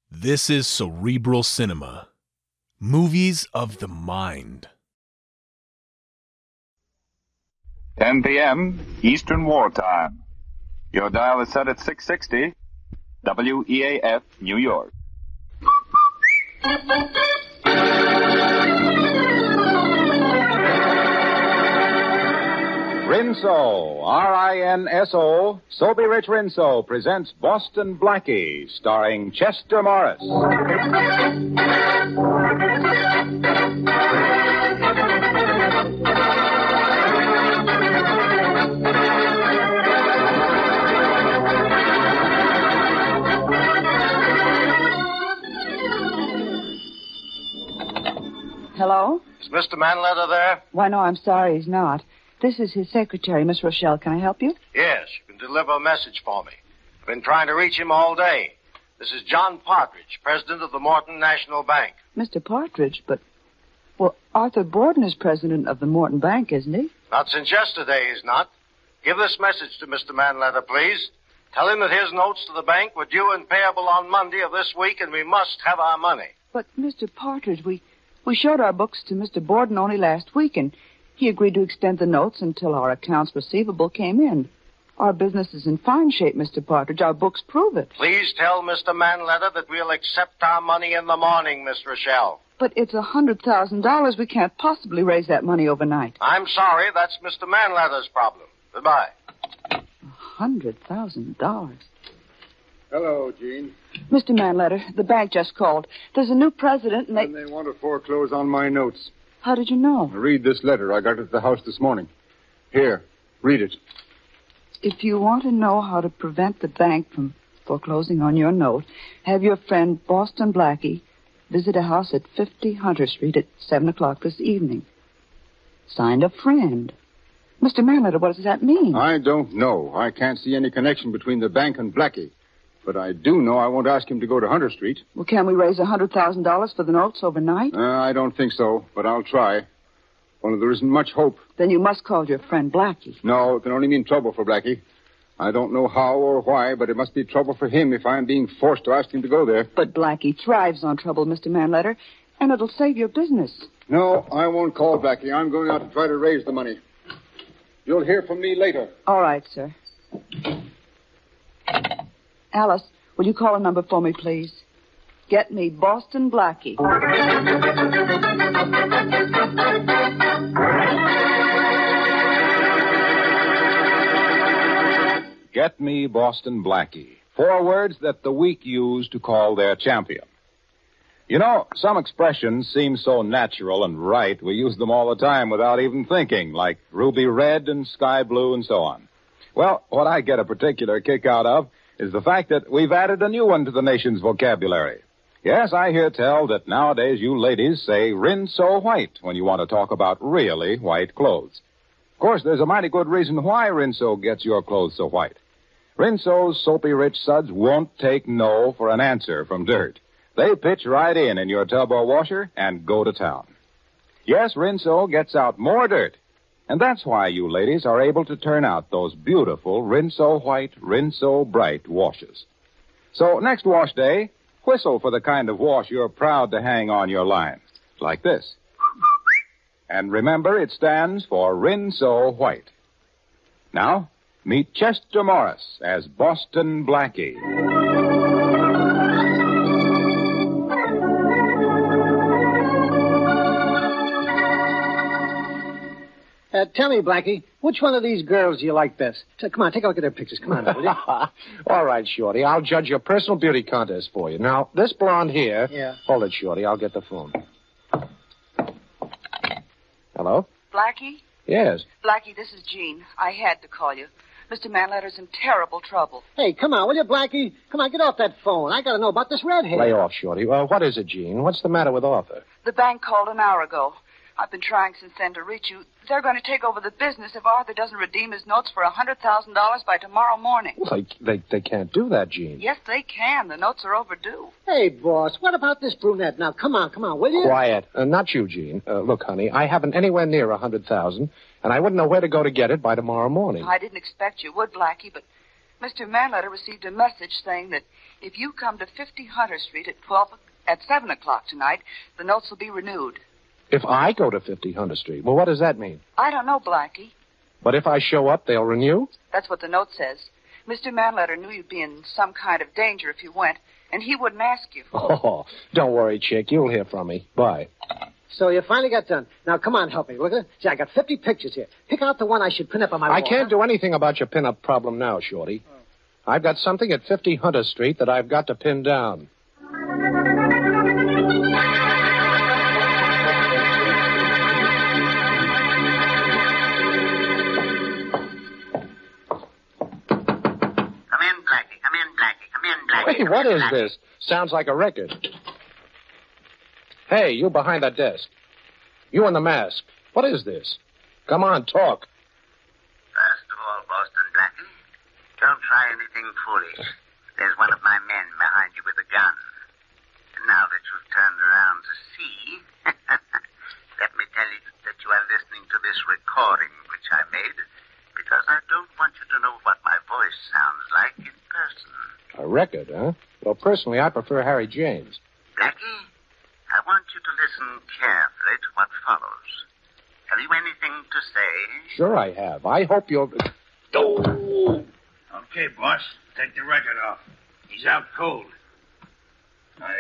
This is Cerebral Cinema. Movies of the mind. 10 p.m. Eastern Wartime. Your dial is set at 660 WEAF, New York. Rinso, R-I-N-S-O, Soapy Rich Rinso presents Boston Blackie, starring Chester Morris. Hello? Is Mr. Manletter there? Why, no, I'm sorry he's not. This is his secretary, Miss Rochelle. Can I help you? Yes, you can deliver a message for me. I've been trying to reach him all day. This is John Partridge, president of the Morton National Bank. Mr. Partridge, but... Well, Arthur Borden is president of the Morton Bank, isn't he? Not since yesterday, he's not. Give this message to Mr. Manletter, please. Tell him that his notes to the bank were due and payable on Monday of this week, and we must have our money. But, Mr. Partridge, we showed our books to Mr. Borden only last week, and he agreed to extend the notes until our accounts receivable came in. Our business is in fine shape, Mr. Partridge. Our books prove it. Please tell Mr. Manletter that we'll accept our money in the morning, Miss Rochelle. But it's $100,000. We can't possibly raise that money overnight. I'm sorry, that's Mr. Manletter's problem. Goodbye. $100,000. Hello, Gene. Mr. Manletter, the bank just called. There's a new president, and And they want to foreclose on my notes. How did you know? Read this letter. I got it at the house this morning. Here, read it. If you want to know how to prevent the bank from foreclosing on your note, have your friend Boston Blackie visit a house at 50 Hunter Street at 7 o'clock this evening. Signed, a friend. Mr. Manletter, what does that mean? I don't know. I can't see any connection between the bank and Blackie. But I do know I won't ask him to go to Hunter Street. Well, can we raise $100,000 for the notes overnight? I don't think so, but I'll try. Only there isn't much hope. Then you must call your friend Blackie. No, it can only mean trouble for Blackie. I don't know how or why, but it must be trouble for him if I'm being forced to ask him to go there. But Blackie thrives on trouble, Mr. Manletter, and it'll save your business. No, I won't call Blackie. I'm going out to try to raise the money. You'll hear from me later. All right, sir. Alice, will you call a number for me, please? Get me Boston Blackie. Get me Boston Blackie. 4 words that the weak use to call their champion. You know, some expressions seem so natural and right, we use them all the time without even thinking, like ruby red and sky blue and so on. Well, what I get a particular kick out of is the fact that we've added a new one to the nation's vocabulary. Yes, I hear tell that nowadays you ladies say Rinso white when you want to talk about really white clothes. Of course, there's a mighty good reason why Rinso gets your clothes so white. Rinso's soapy rich suds won't take no for an answer from dirt. They pitch right in your tub or washer and go to town. Yes, Rinso gets out more dirt. And that's why you ladies are able to turn out those beautiful Rinso white, Rinso bright washes. So next wash day, whistle for the kind of wash you're proud to hang on your line. Like this. And remember, it stands for Rinso White. Now, meet Chester Morris as Boston Blackie. Tell me, Blackie, which one of these girls do you like best? Come on, take a look at their pictures. Come on, will you? All right, Shorty. I'll judge your personal beauty contest for you. Now, this blonde here... Yeah. Hold it, Shorty. I'll get the phone. Hello? Blackie? Yes. Blackie, this is Jean. I had to call you. Mr. Manletter's in terrible trouble. Hey, come on, will you, Blackie? Come on, get off that phone. I got to know about this redhead. Lay off, Shorty. What is it, Gene? What's the matter with Arthur? The bank called an hour ago. I've been trying since then to reach you. They're going to take over the business if Arthur doesn't redeem his notes for $100,000 by tomorrow morning. Well, they can't do that, Gene. Yes, they can. The notes are overdue. Hey, boss, what about this brunette? Now, come on, will you? Quiet. Not you, Gene. Look, honey, I haven't anywhere near $100,000, and I wouldn't know where to go to get it by tomorrow morning. I didn't expect you would, Blackie, but Mr. Manletter received a message saying that if you come to 50 Hunter Street at 7 o'clock tonight, the notes will be renewed. If I go to 50 Hunter Street, well, what does that mean? I don't know, Blackie. But if I show up, they'll renew? That's what the note says. Mr. Manletter knew you'd be in some kind of danger if you went, and he wouldn't ask you. Oh, don't worry, chick. You'll hear from me. Bye. So you finally got done. Now, come on, help me. Look at it. See, I got 50 pictures here. Pick out the one I should pin up on my wall. I can't do anything about your pin-up problem now, Shorty. I've got something at 50 Hunter Street that I've got to pin down. Hey, what is this? Sounds like a record. Hey, you behind that desk. You in the mask. What is this? Come on, talk. First of all, Boston Blackie, don't try anything foolish. There's one of my men behind you with a gun. And now that you've turned around to see, let me tell you that you are listening to this recording which I made, because I don't want you to know what my voice sounds like in person. A record, huh? Well, personally, I prefer Harry James. Blackie, I want you to listen carefully to what follows. Have you anything to say? Sure I have. I hope you'll... Oh! Okay, boss. Take the record off. He's out cold. I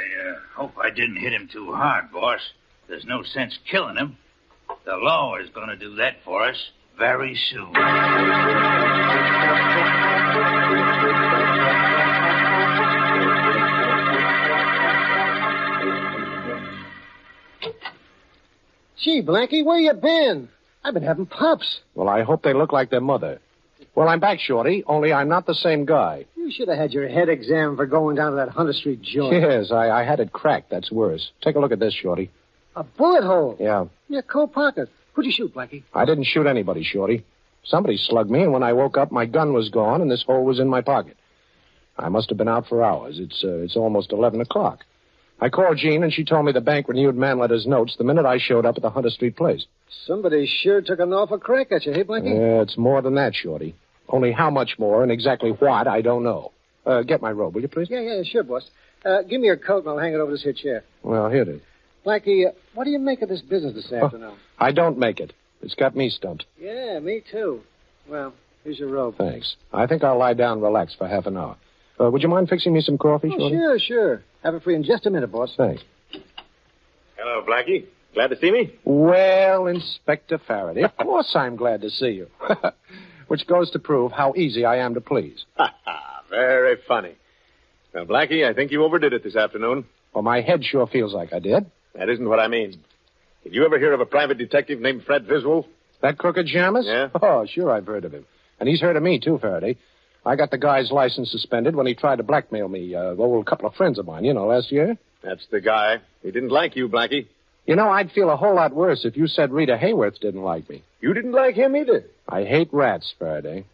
hope I didn't hit him too hard, boss. There's no sense killing him. The law is going to do that for us very soon. Gee, Blackie, where you been? I've been having pups. Well, I hope they look like their mother. Well, I'm back, Shorty, only I'm not the same guy. You should have had your head examined for going down to that Hunter Street joint. Yes, I had it cracked. That's worse. Take a look at this, Shorty. A bullet hole? Yeah. In your coat pocket. Who'd you shoot, Blackie? I didn't shoot anybody, Shorty. Somebody slugged me, and when I woke up, my gun was gone, and this hole was in my pocket. I must have been out for hours. It's almost 11 o'clock. I called Jean, and she told me the bank renewed Manletter's notes the minute I showed up at the Hunter Street place. Somebody sure took an awful crack at you, hey, Blackie? Yeah, it's more than that, Shorty. Only how much more and exactly what, I don't know. Get my robe, will you, please? Yeah, sure, boss. Give me your coat, and I'll hang it over this here chair. Well, here it is. Blackie, what do you make of this business this afternoon? I don't make it. It's got me stumped. Yeah, me too. Well, here's your robe. Thanks. I think I'll lie down and relax for half an hour. Would you mind fixing me some coffee, Shorty? Sure. Have it free in just a minute, boss. Thanks. Hello, Blackie. Glad to see me? Well, Inspector Faraday, of course I'm glad to see you. Which goes to prove how easy I am to please. Very funny. Now, Blackie, I think you overdid it this afternoon. Well, my head sure feels like I did. That isn't what I mean. Did you ever hear of a private detective named Fred Viswell? That crooked Jamis? Yeah. Oh, sure I've heard of him. And he's heard of me, too, Faraday. I got the guy's license suspended when he tried to blackmail me. A couple of friends of mine, last year. That's the guy. He didn't like you, Blackie. I'd feel a whole lot worse if you said Rita Hayworth didn't like me. You didn't like him either. I hate rats, Faraday.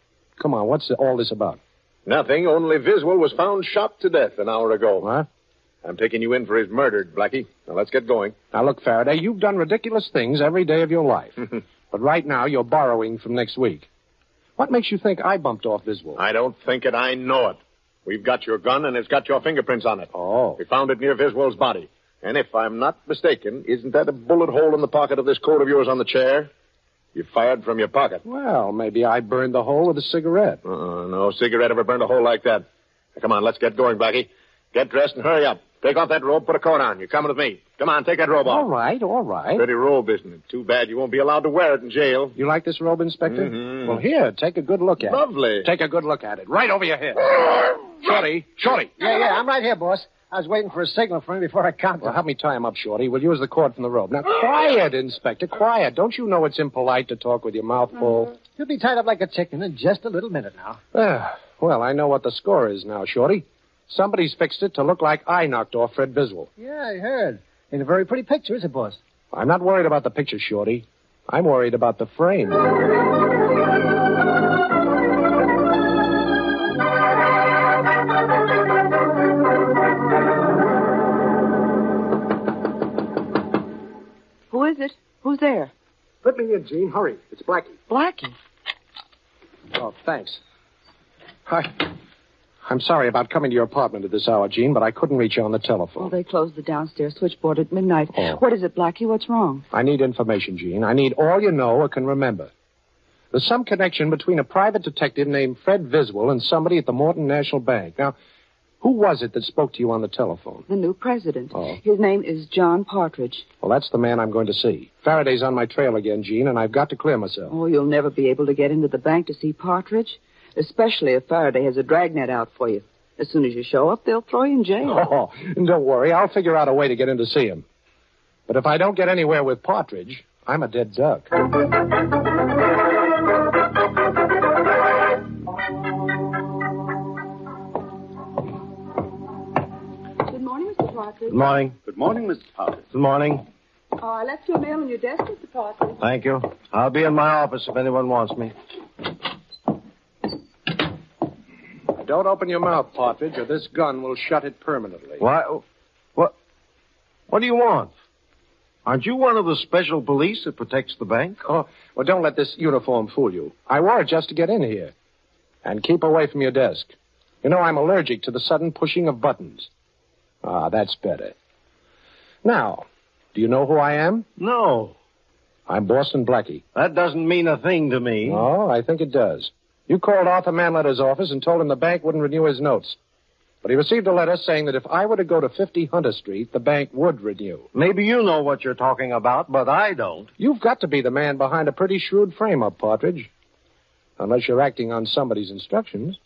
Come on, what's all this about? Nothing, only Viswell was found shot to death an hour ago. What? I'm taking you in for his murder, Blackie. Now, let's get going. Now, look, Faraday, you've done ridiculous things every day of your life. But right now, you're borrowing from next week. What makes you think I bumped off Viswell? I don't think it. I know it. We've got your gun, and it's got your fingerprints on it. Oh. We found it near Viswell's body. And if I'm not mistaken, isn't that a bullet hole in the pocket of this coat of yours on the chair? You fired from your pocket. Well, maybe I burned the hole with a cigarette. No cigarette ever burned a hole like that. Now, come on, let's get going, Blackie. Get dressed and hurry up. Take off that robe, put a coat on. You're coming with me. Come on, take that robe off. All right. Pretty robe, isn't it? Too bad you won't be allowed to wear it in jail. You like this robe, Inspector? Mm-hmm. Well, here, take a good look at it. Lovely. Take a good look at it. Right over your head. Shorty. Yeah, I'm right here, boss. I was waiting for a signal from him before I counted. Well, help me tie him up, Shorty. We'll use the cord from the robe. Now, quiet, Inspector, quiet. Don't you know it's impolite to talk with your mouth full? He'll be tied up like a chicken in just a little minute now. Well, I know what the score is now, Shorty. Somebody's fixed it to look like I knocked off Fred Viswell. Yeah, I heard. Ain't a very pretty picture, is it, boss? I'm not worried about the picture, Shorty. I'm worried about the frame. Who is it? Who's there? Let me in, Jean. Hurry. It's Blackie. Blackie. Oh, thanks. Hi. I'm sorry about coming to your apartment at this hour, Jean, but I couldn't reach you on the telephone. Well, they closed the downstairs switchboard at midnight. Oh. What is it, Blackie? What's wrong? I need information, Jean. I need all you know or can remember. There's some connection between a private detective named Fred Viswell and somebody at the Morton National Bank. Now, who was it that spoke to you on the telephone? The new president. Oh. His name is John Partridge. Well, that's the man I'm going to see. Faraday's on my trail again, Jean, and I've got to clear myself. Oh, you'll never be able to get into the bank to see Partridge, especially if Faraday has a dragnet out for you. As soon as you show up, they'll throw you in jail. Oh, don't worry. I'll figure out a way to get in to see him. But if I don't get anywhere with Partridge, I'm a dead duck. Good morning, Mr. Partridge. Good morning. Good morning, Mr. Partridge. Good morning. Oh, I left your mail on your desk, Mr. Partridge. Thank you. I'll be in my office if anyone wants me. Don't open your mouth, Partridge, or this gun will shut it permanently. Why? What do you want? Aren't you one of the special police that protects the bank? Oh, well, don't let this uniform fool you. I wore it just to get in here. And keep away from your desk. You know, I'm allergic to the sudden pushing of buttons. Ah, that's better. Now, do you know who I am? No. I'm Boston Blackie. That doesn't mean a thing to me. Oh, I think it does. You called Arthur Manletter's office and told him the bank wouldn't renew his notes. But he received a letter saying that if I were to go to 50 Hunter Street, the bank would renew. Maybe you know what you're talking about, but I don't. You've got to be the man behind a pretty shrewd frame-up, Partridge. Unless you're acting on somebody's instructions.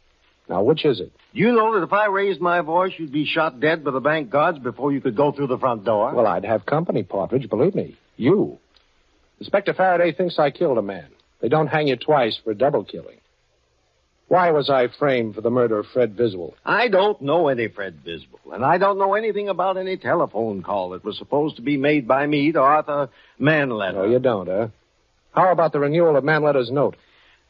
Now, which is it? You know that if I raised my voice, you'd be shot dead by the bank guards before you could go through the front door. Well, I'd have company, Partridge, believe me. You. Inspector Faraday thinks I killed a man. They don't hang you twice for double killing. Why was I framed for the murder of Fred Viswell? I don't know any Fred Viswell, and I don't know anything about any telephone call that was supposed to be made by me to Arthur Manletter. No, you don't, huh? How about the renewal of Manletter's note?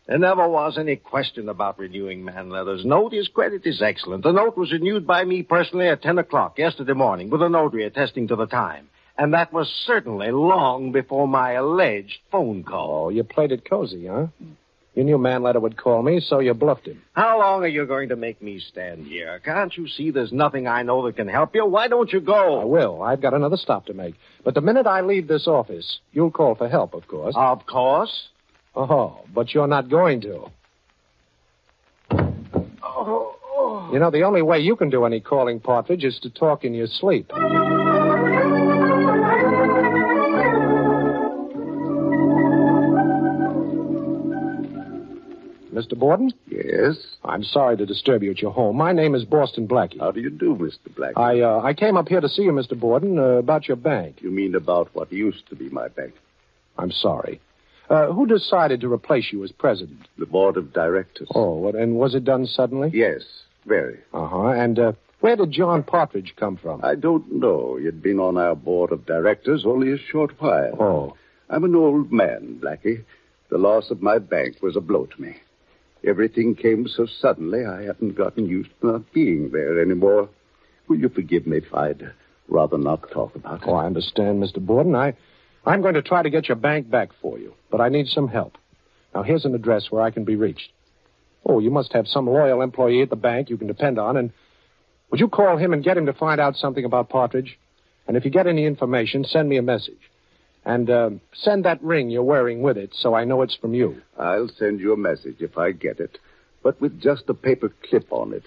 There never was any question about renewing Manletter's note. His credit is excellent. The note was renewed by me personally at 10 o'clock yesterday morning with a notary attesting to the time. And that was certainly long before my alleged phone call. Oh, you played it cozy, huh? You knew Manletter would call me, so you bluffed him. How long are you going to make me stand here? Can't you see there's nothing I know that can help you? Why don't you go? I will. I've got another stop to make. But the minute I leave this office, you'll call for help, of course. Of course. Oh, but you're not going to. Oh. You know, the only way you can do any calling, Partridge, is to talk in your sleep. Mr. Borden? Yes? I'm sorry to disturb you at your home. My name is Boston Blackie. How do you do, Mr. Blackie? I came up here to see you, Mr. Borden, about your bank. You mean about what used to be my bank? I'm sorry. Who decided to replace you as president? The board of directors. Oh, and was it done suddenly? Yes, very. Uh-huh. And where did John Partridge come from? I don't know. You'd been on our board of directors only a short while. Oh. I'm an old man, Blackie. The loss of my bank was a blow to me. Everything came so suddenly, I hadn't gotten used to not being there anymore. Will you forgive me if I'd rather not talk about it? Oh, I understand, Mr. Borden. I'm going to try to get your bank back for you, but I need some help. Now, here's an address where I can be reached. Oh, you must have some loyal employee at the bank you can depend on, and would you call him and get him to find out something about Partridge? And if you get any information, send me a message. And send that ring you're wearing with it so I know it's from you. I'll send you a message if I get it, but with just a paper clip on it.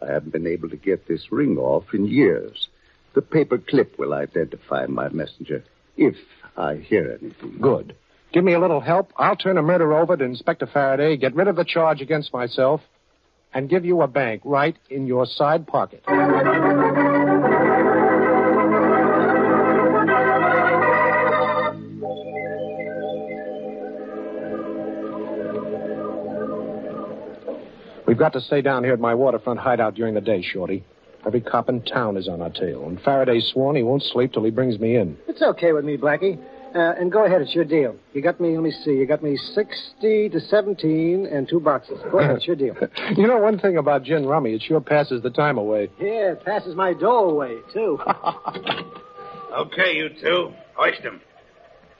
I haven't been able to get this ring off in years. The paper clip will identify my messenger if I hear anything. Good. Give me a little help. I'll turn a murder over to Inspector Faraday, get rid of the charge against myself, and give you a bank right in your side pocket. We've got to stay down here at my waterfront hideout during the day, Shorty. Every cop in town is on our tail, and Faraday's sworn he won't sleep till he brings me in. It's okay with me, Blackie. And go ahead, it's your deal. You got me, let me see, you got me 60 to 17 and 2 boxes. Go ahead, it's your deal. You know one thing about gin rummy, it sure passes the time away. Yeah, it passes my dough away, too. Okay, you two. Hoist him.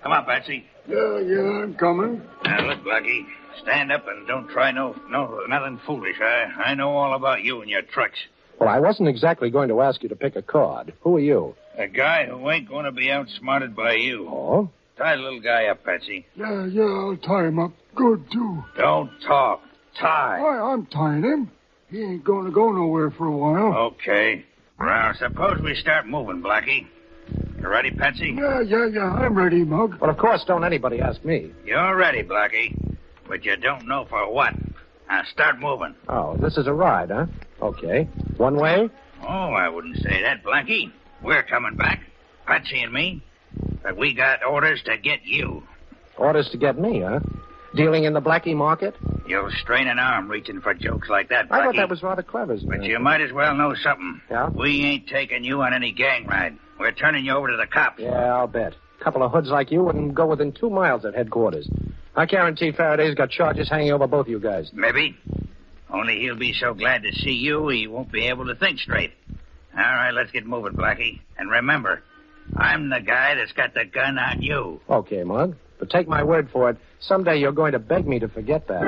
Come on, Patsy. Yeah, I'm coming. Now, look, Blackie. stand up and don't try nothing foolish. I know all about you and your tricks. Well, I wasn't exactly going to ask you to pick a card. Who are you? A guy who ain't going to be outsmarted by you. Oh? Tie the little guy up, Patsy. Yeah, I'll tie him up good, too. Don't talk. Tie. I'm tying him. He ain't going to go nowhere for a while. Okay. Well, suppose we start moving, Blackie. You ready, Patsy? Yeah, I'm ready, Mug. Well, of course, don't anybody ask me. You're ready, Blackie. But you don't know for what. Now, start moving. Oh, this is a ride, huh? Okay. One way? Oh, I wouldn't say that, Blackie. We're coming back, Patsy and me. But we got orders to get you. Orders to get me, huh? Dealing in the Blackie market? You'll strain an arm reaching for jokes like that, Blackie. I thought that was rather clever, But you might as well know something. Yeah? We ain't taking you on any gang ride. We're turning you over to the cops. Yeah, I'll bet. A couple of hoods like you wouldn't go within 2 miles of headquarters. I guarantee Faraday's got charges hanging over both you guys. Maybe. Only he'll be so glad to see you, he won't be able to think straight. All right, let's get moving, Blackie. And remember, I'm the guy that's got the gun on you. Okay, Mug. But take my word for it, someday you're going to beg me to forget that.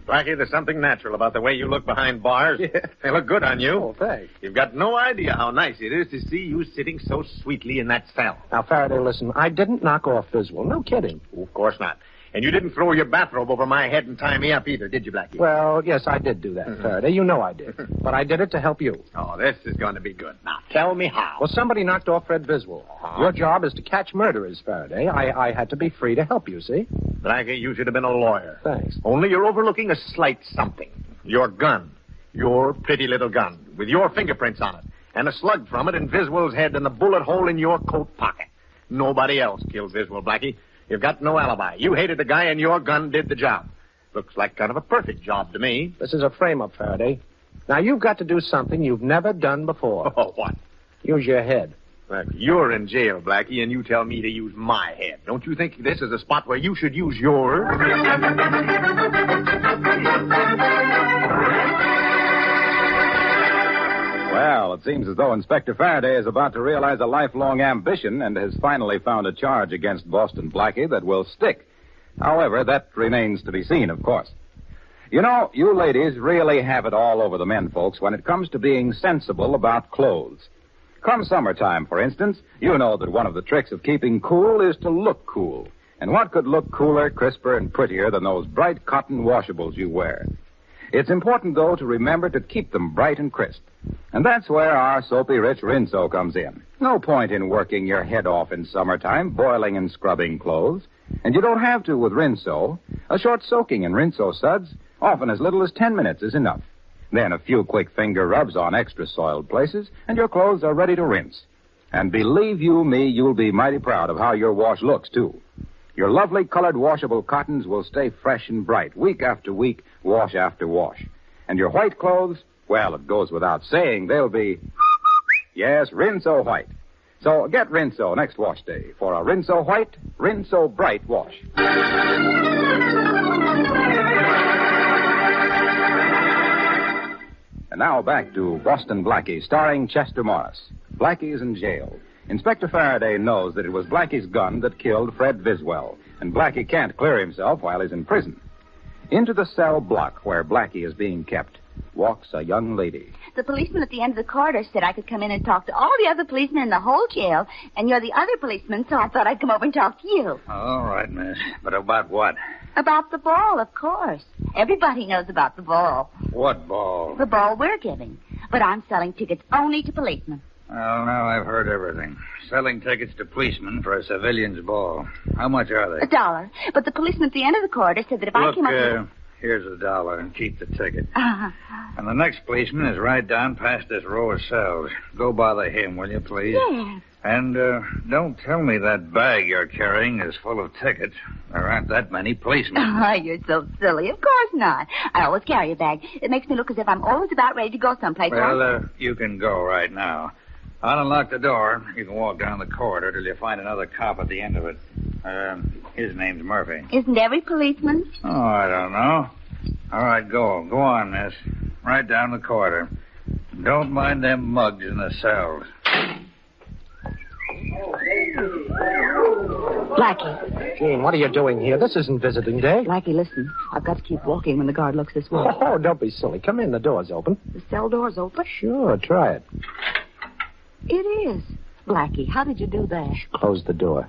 Blackie, there's something natural about the way you look behind bars. Yeah. They look good on you. Oh, thanks. You've got no idea how nice it is to see you sitting so sweetly in that cell. Now, Faraday, listen, I didn't knock off Biswell. No kidding. Oh, of course not. And you didn't throw your bathrobe over my head and tie me up either, did you, Blackie? Well, yes, I did do that, Faraday. You know I did. But I did it to help you. Oh, this is going to be good. Now, tell me how. Well, somebody knocked off Fred Biswell. Your job is to catch murderers, Faraday. I had to be free to help you, see? Blackie, you should have been a lawyer. Thanks. Only you're overlooking a slight something. Your gun. Your pretty little gun. With your fingerprints on it. And a slug from it in Biswell's head and a bullet hole in your coat pocket. Nobody else killed Biswell, Blackie. You've got no alibi. You hated the guy and your gun did the job. Looks like kind of a perfect job to me. This is a frame-up, Faraday. Now, you've got to do something you've never done before. Oh, what? Use your head. Look, you're in jail, Blackie, and you tell me to use my head. Don't you think this is a spot where you should use yours? Well, it seems as though Inspector Faraday is about to realize a lifelong ambition and has finally found a charge against Boston Blackie that will stick. However, that remains to be seen, of course. You know, you ladies really have it all over the men, folks, when it comes to being sensible about clothes. Come summertime, for instance, you know that one of the tricks of keeping cool is to look cool. And what could look cooler, crisper, and prettier than those bright cotton washables you wear? It's important, though, to remember to keep them bright and crisp. And that's where our soapy-rich Rinso comes in. No point in working your head off in summertime, boiling and scrubbing clothes. And you don't have to with Rinso. A short soaking in Rinso suds, often as little as 10 minutes, is enough. Then a few quick finger rubs on extra soiled places, and your clothes are ready to rinse. And believe you me, you'll be mighty proud of how your wash looks, too. Your lovely colored washable cottons will stay fresh and bright week after week, wash after wash. And your white clothes, well, it goes without saying, they'll be, yes, Rinso white. So get Rinso next wash day for a Rinso white, Rinso bright wash. And now back to Boston Blackie, starring Chester Morris. Blackie is in jail. Inspector Faraday knows that it was Blackie's gun that killed Fred Biswell, and Blackie can't clear himself while he's in prison. Into the cell block where Blackie is being kept walks a young lady. The policeman at the end of the corridor said I could come in and talk to all the other policemen in the whole jail, and you're the other policeman, so I thought I'd come over and talk to you. All right, miss. But about what? About the ball, of course. Everybody knows about the ball. What ball? The ball we're giving. But I'm selling tickets only to policemen. Well, now I've heard everything. Selling tickets to policemen for a civilian's ball. How much are they? $1. But the policeman at the end of the corridor said that if I came up... Here's $1 and keep the ticket. And the next policeman is right down past this row of cells. Go bother him, will you, please? Yes. And don't tell me that bag you're carrying is full of tickets. There aren't that many policemen. Oh, you're so silly. Of course not. I always carry a bag. It makes me look as if I'm always about ready to go someplace. Well, you can go right now. I'll unlock the door. You can walk down the corridor till you find another cop at the end of it. His name's Murphy. Isn't every policeman? Oh, I don't know. All right, go. Go on, miss. Right down the corridor. Don't mind them mugs in the cells. Blackie. Jean, what are you doing here? This isn't visiting day. Blackie, listen. I've got to keep walking when the guard looks this way. Oh, don't be silly. Come in. The door's open. The cell door's open? Sure, try it. It is. Blackie, how did you do that? Close the door.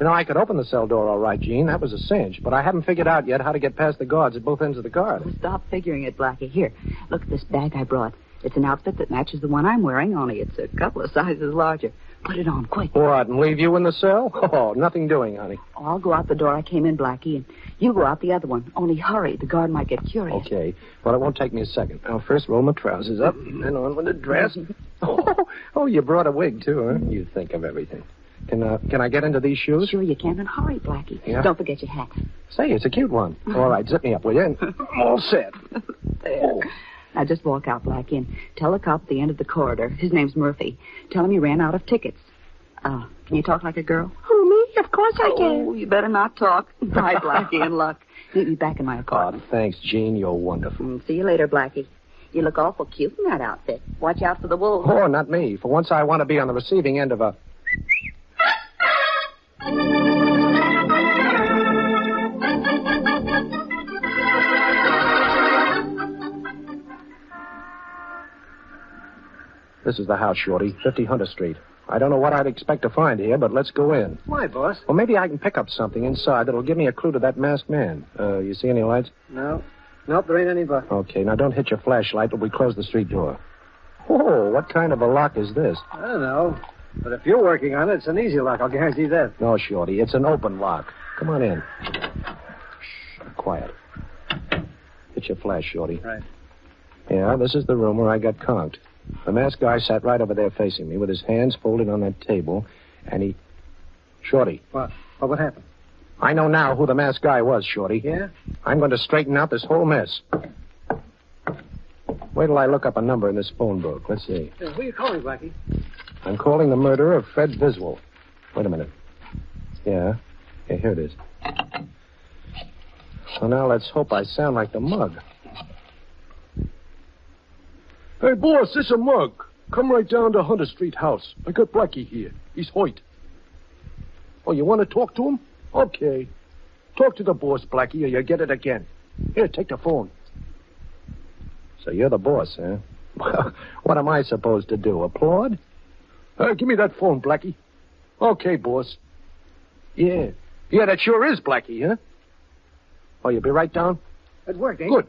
You know, I could open the cell door all right, Jean. That was a cinch. But I haven't figured out yet how to get past the guards at both ends of the guard. Well, stop figuring it, Blackie. Here, look at this bag I brought. It's an outfit that matches the one I'm wearing, only it's a couple of sizes larger. Put it on, quick. What, and leave you in the cell? Oh, nothing doing, honey. Oh, I'll go out the door I came in, Blackie, and you go out the other one. Only hurry. The guard might get curious. Okay. Well, it won't take me a second. I'll first roll my trousers up, and on with the dress. Oh, you brought a wig, too, huh? You think of everything. Can I get into these shoes? Sure you can, and hurry, Blackie. Yeah? Don't forget your hat. Say, it's a cute one. All right, zip me up, will you? I'm all set. There. Oh. Now just walk out, Blackie, and tell the cop at the end of the corridor. His name's Murphy. Tell him you ran out of tickets. Can you talk like a girl? Who, me? Of course I can. Oh, you better not talk. Bye, Blackie, and luck. Meet me back in my apartment. Oh, thanks, Jean. You're wonderful. See you later, Blackie. You look awful cute in that outfit. Watch out for the wolves. Oh, not me. For once, I want to be on the receiving end of a... This is the house, Shorty, 50 Hunter Street. I don't know what I'd expect to find here, but let's go in. Why, boss? Well, maybe I can pick up something inside that'll give me a clue to that masked man. You see any lights? No. Nope, there ain't any but. Okay, now don't hit your flashlight, but we close the street door. Oh, what kind of a lock is this? I don't know. But if you're working on it, it's an easy lock. I'll guarantee that. No, Shorty, it's an open lock. Come on in. Shh, quiet. Hit your flash, Shorty. Right. Yeah, this is the room where I got conked. The masked guy sat right over there facing me with his hands folded on that table, and he... Shorty. What? Well, what happened? I know now who the masked guy was, Shorty. Yeah? I'm going to straighten out this whole mess. Wait till I look up a number in this phone book. Let's see. Who are you calling, Blackie? I'm calling the murderer of Fred Viswell. Wait a minute. Yeah, here it is. So now let's hope I sound like the mug. Hey, boss, this is a mug. Come right down to Hunter Street house. I got Blackie here. He's Hoyt. Oh, you want to talk to him? Okay. Talk to the boss, Blackie, or you get it again. Here, take the phone. So you're the boss, huh? Well, what am I supposed to do, applaud? Give me that phone, Blackie. Okay, boss. Yeah. Yeah, that sure is Blackie, huh? Oh, you'll be right down? It worked, ain't Good.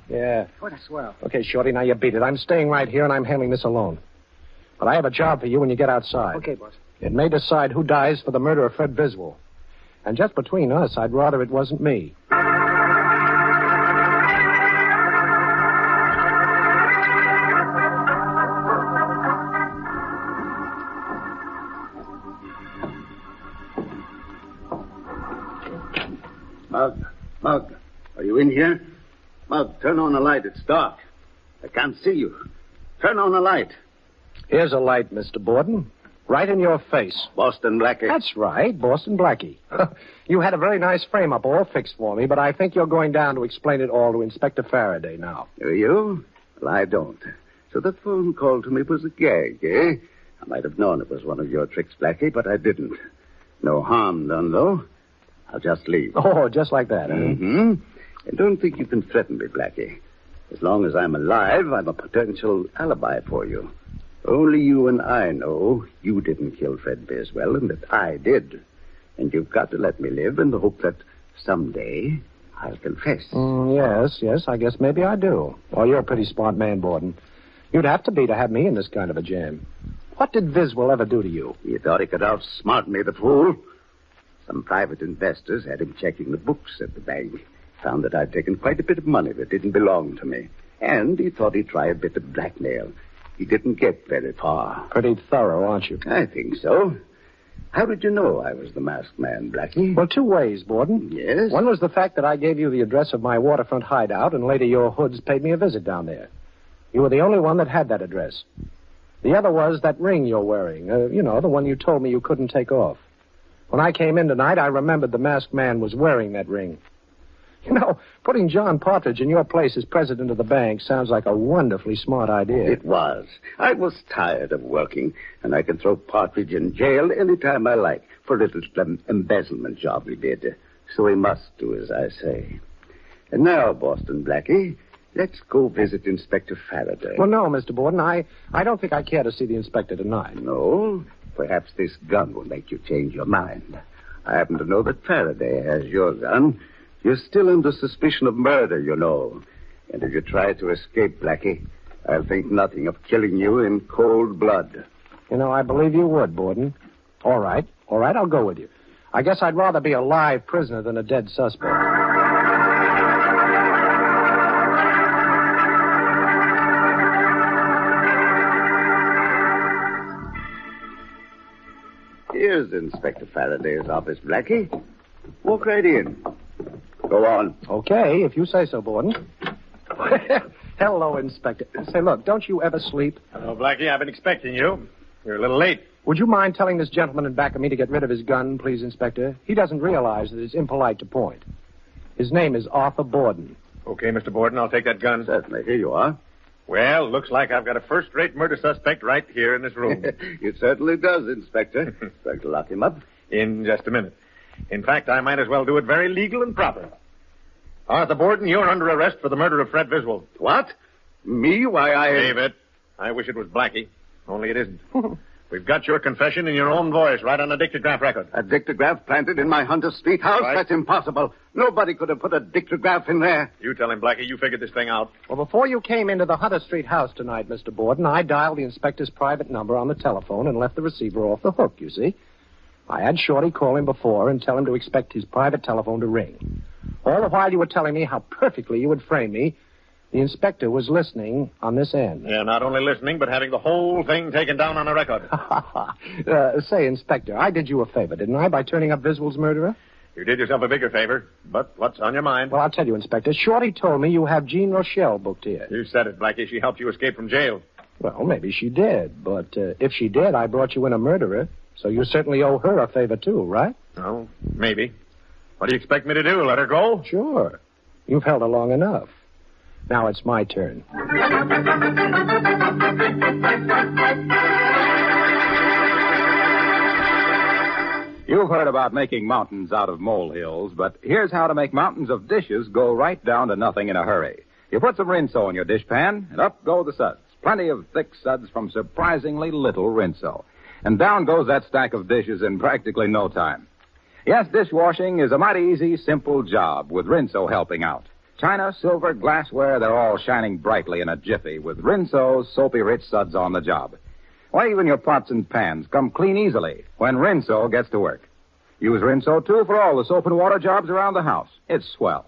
Yeah. What a swell. Okay, Shorty, now you beat it. I'm staying right here, and I'm handling this alone. But I have a job for you when you get outside. Okay, boss. It may decide who dies for the murder of Fred Viswell. And just between us, I'd rather it wasn't me. Mug, are you in here? Mug, turn on the light. It's dark. I can't see you. Turn on the light. Here's a light, Mr. Borden. Right in your face. Boston Blackie. That's right, Boston Blackie. You had a very nice frame-up all fixed for me, but I think you're going down to explain it all to Inspector Faraday now. Do you? Well, I don't. So that phone call to me was a gag, eh? I might have known it was one of your tricks, Blackie, but I didn't. No harm done, though. I'll just leave. Oh, just like that, huh? Mm-hmm. And don't think you can threaten me, Blackie. As long as I'm alive, I'm a potential alibi for you. Only you and I know you didn't kill Fred Biswell and that I did. And you've got to let me live in the hope that someday I'll confess. Yes, I guess maybe I do. Oh, you're a pretty smart man, Borden. You'd have to be to have me in this kind of a jam. What did Viswell ever do to you? You thought he could outsmart me, the fool? Some private investors had him checking the books at the bank. Found that I'd taken quite a bit of money that didn't belong to me. And he thought he'd try a bit of blackmail. He didn't get very far. Pretty thorough, aren't you? I think so. How did you know I was the masked man, Blackie? Well, two ways, Borden. Yes? One was the fact that I gave you the address of my waterfront hideout, and later your hoods paid me a visit down there. You were the only one that had that address. The other was that ring you're wearing. The one you told me you couldn't take off. When I came in tonight, I remembered the masked man was wearing that ring. You know, putting John Partridge in your place as president of the bank sounds like a wonderfully smart idea. It was. I was tired of working, and I can throw Partridge in jail any time I like. for a little embezzlement job we did. So we must do as I say. And now, Boston Blackie, let's go visit Inspector Faraday. Well, no, Mr. Borden. I don't think I care to see the inspector tonight. No? Perhaps this gun will make you change your mind. I happen to know that Faraday has your gun. You're still under suspicion of murder, you know. And if you try to escape, Blackie, I'll think nothing of killing you in cold blood. You know, I believe you would, Borden. All right, I'll go with you. I guess I'd rather be a live prisoner than a dead suspect. Here's Inspector Faraday's office, Blackie. Walk right in. Go on. Okay, if you say so, Borden. Hello, Inspector. Say, look, don't you ever sleep? Hello, Blackie. I've been expecting you. You're a little late. Would you mind telling this gentleman in back of me to get rid of his gun, please, Inspector? He doesn't realize that it's impolite to point. His name is Arthur Borden. Okay, Mr. Borden, I'll take that gun. Certainly. Here you are. Well, looks like I've got a first-rate murder suspect right here in this room. It certainly does, Inspector. Going to lock him up? In just a minute. In fact, I might as well do it very legal and proper. Arthur Borden, you're under arrest for the murder of Fred Viswell. What? Me? Why, Save it. I wish it was Blackie. Only it isn't. We've got your confession in your own voice right on a dictograph record. A dictograph planted in my Hunter Street house? Right. That's impossible. Nobody could have put a dictograph in there. You tell him, Blackie. You figured this thing out. Well, before you came into the Hunter Street house tonight, Mr. Borden, I dialed the inspector's private number on the telephone and left the receiver off the hook, you see. I had Shorty call him before and tell him to expect his private telephone to ring. All the while you were telling me how perfectly you would frame me, the inspector was listening on this end. Yeah, not only listening, but having the whole thing taken down on a record. Say, Inspector, I did you a favor, didn't I, by turning up Viswell's murderer? You did yourself a bigger favor, but what's on your mind? Well, I'll tell you, Inspector. Shorty told me you have Jean Rochelle booked here. You said it, Blackie. She helped you escape from jail. Well, maybe she did, but if she did, I brought you in a murderer, so you certainly owe her a favor, too, right? Oh, maybe. What do you expect me to do, let her go? Sure. You've held her long enough. Now it's my turn. You've heard about making mountains out of molehills, but here's how to make mountains of dishes go right down to nothing in a hurry. You put some Rinso in your dishpan, and up go the suds. Plenty of thick suds from surprisingly little Rinso. And down goes that stack of dishes in practically no time. Yes, dishwashing is a mighty easy, simple job with Rinso helping out. China, silver, glassware, they're all shining brightly in a jiffy with Rinso's soapy-rich suds on the job. Why, even your pots and pans come clean easily when Rinso gets to work. Use Rinso, too, for all the soap and water jobs around the house. It's swell.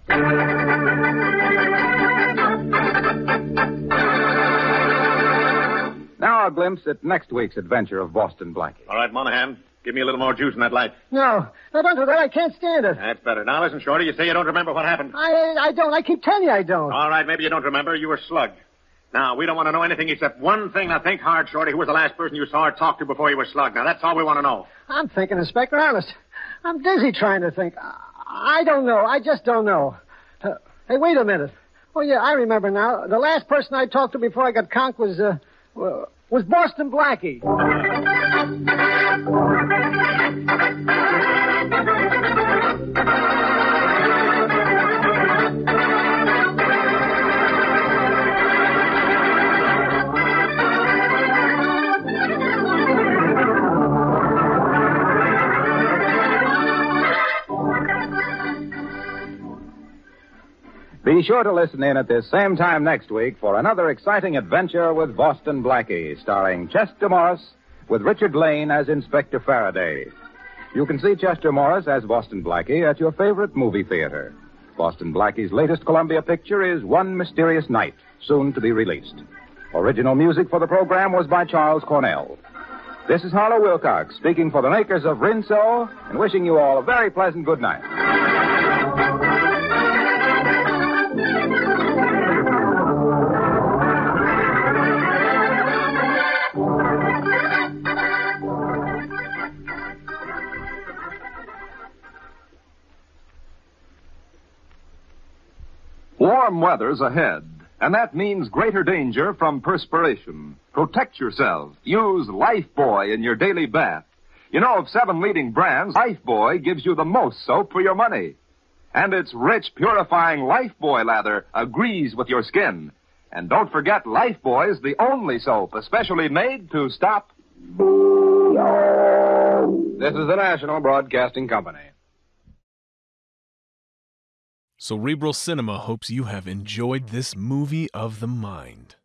Now a glimpse at next week's adventure of Boston Blackie. All right, Monahan, give me a little more juice in that light. No, don't do that. I can't stand it. That's better. Now, listen, Shorty, you say you don't remember what happened. I don't. I keep telling you I don't. All right, maybe you don't remember. You were slugged. Now, we don't want to know anything except one thing. Now, think hard, Shorty. Who was the last person you saw or talked to before you were slugged? Now, that's all we want to know. I'm thinking, Inspector, honest. I'm dizzy trying to think. I don't know. I just don't know. Hey, wait a minute. Oh, yeah, I remember now. The last person I talked to before I got conked was Boston Blackie. Be sure to listen in at this same time next week for another exciting adventure with Boston Blackie, starring Chester Morris with Richard Lane as Inspector Faraday. You can see Chester Morris as Boston Blackie at your favorite movie theater. Boston Blackie's latest Columbia picture is One Mysterious Night, soon to be released. Original music for the program was by Charles Cornell. This is Harlow Wilcox speaking for the makers of Rinso and wishing you all a very pleasant good night. Warm weather's ahead, and that means greater danger from perspiration. Protect yourself. Use Lifebuoy in your daily bath. You know, of 7 leading brands, Lifebuoy gives you the most soap for your money. And its rich, purifying Lifebuoy lather agrees with your skin. And don't forget, Lifebuoy is the only soap especially made to stop. This is the National Broadcasting Company. Cerebral Cinema hopes you have enjoyed this movie of the mind.